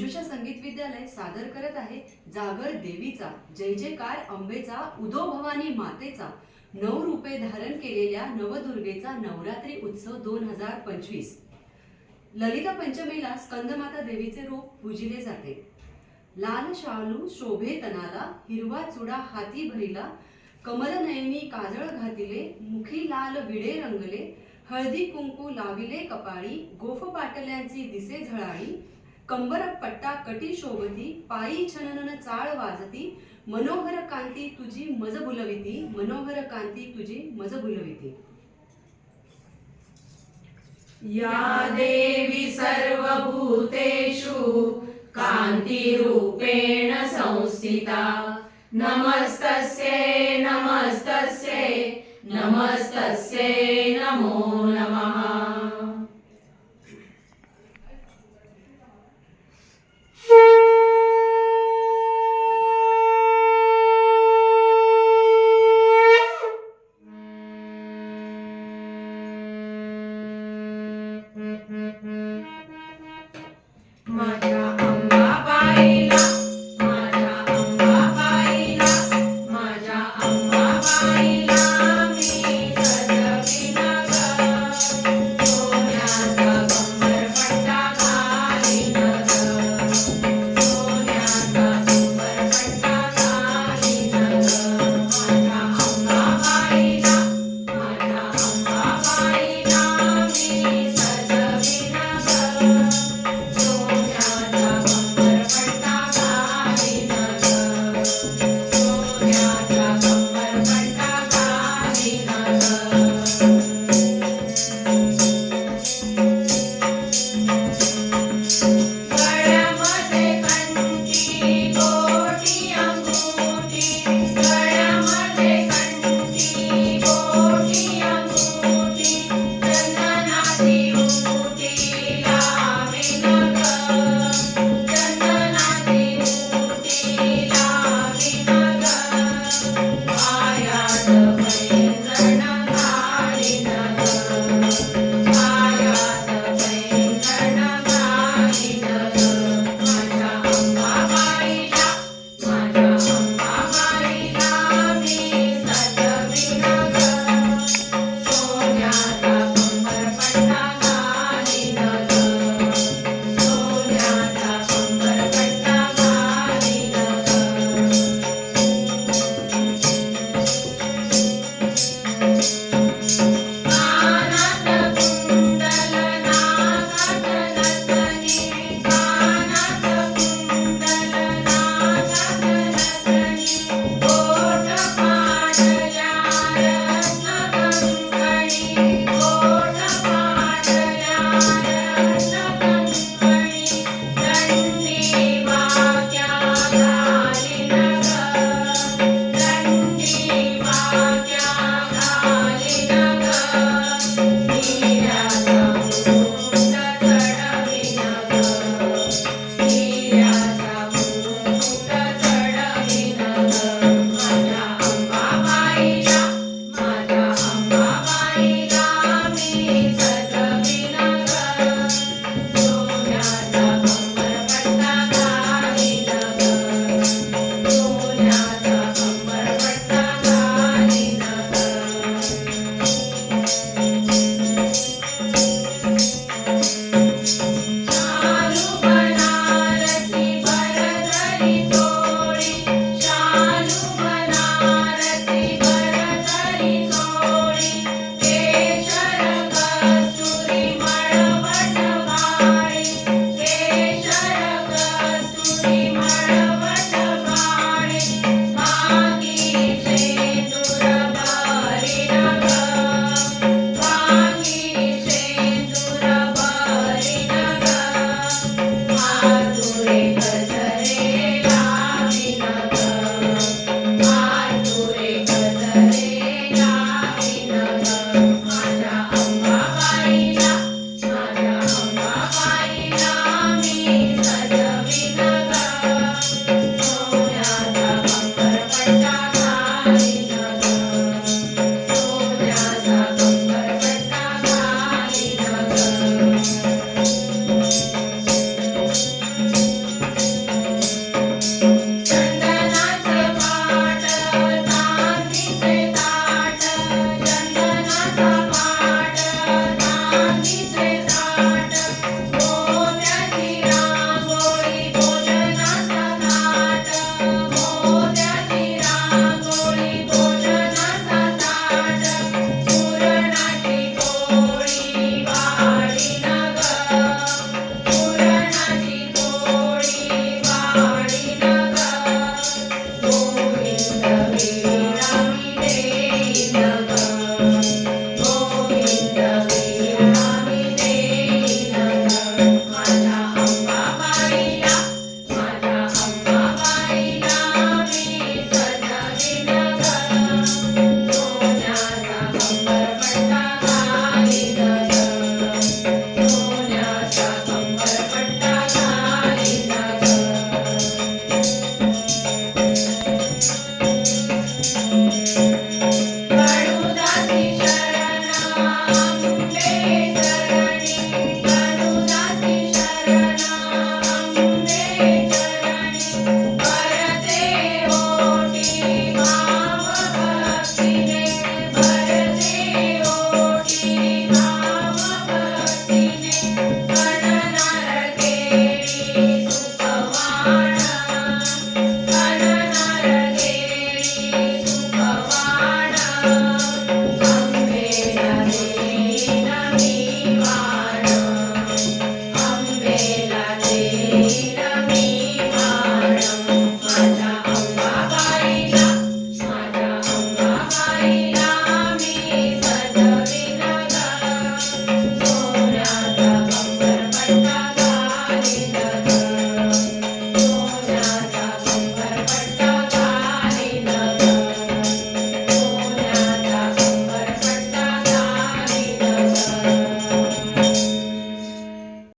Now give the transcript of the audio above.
मंजुषा संगीत विद्यालय सादर करत आहे जागर देवीचा, जय जयकार अंबेचा, उदो भवानी मातेचा, 9 रूपे धारण केलेल्या नवदुर्गेचा नवरात्री उत्सव 2025. ललिता पंचमीला स्कंदमाता देवीचे रूप पूजिले जाते. लाल शालू शोभे तनाला, हिरवा चुडा हाती भरिला, कमलनयनी काजळ घातिले, मुखी लाल विडे रंगले, हळदी कुंकू लाविले कपाळी, गोफ पाटल्यांची दिसे झळाळी, कंबर पट्टा कटी शोभती, पायी छननन चाळ वाजती, मनोहर कांती तुझी मज बुलविती, मनोहर कांती तुझी मज बुलविती. या देवी सर्वभूतेषु कान्तिरूपेण संस्थिता, नमस्तस्यै नमस्तस्यै नमस्तस्यै नमो नमः. माझ्या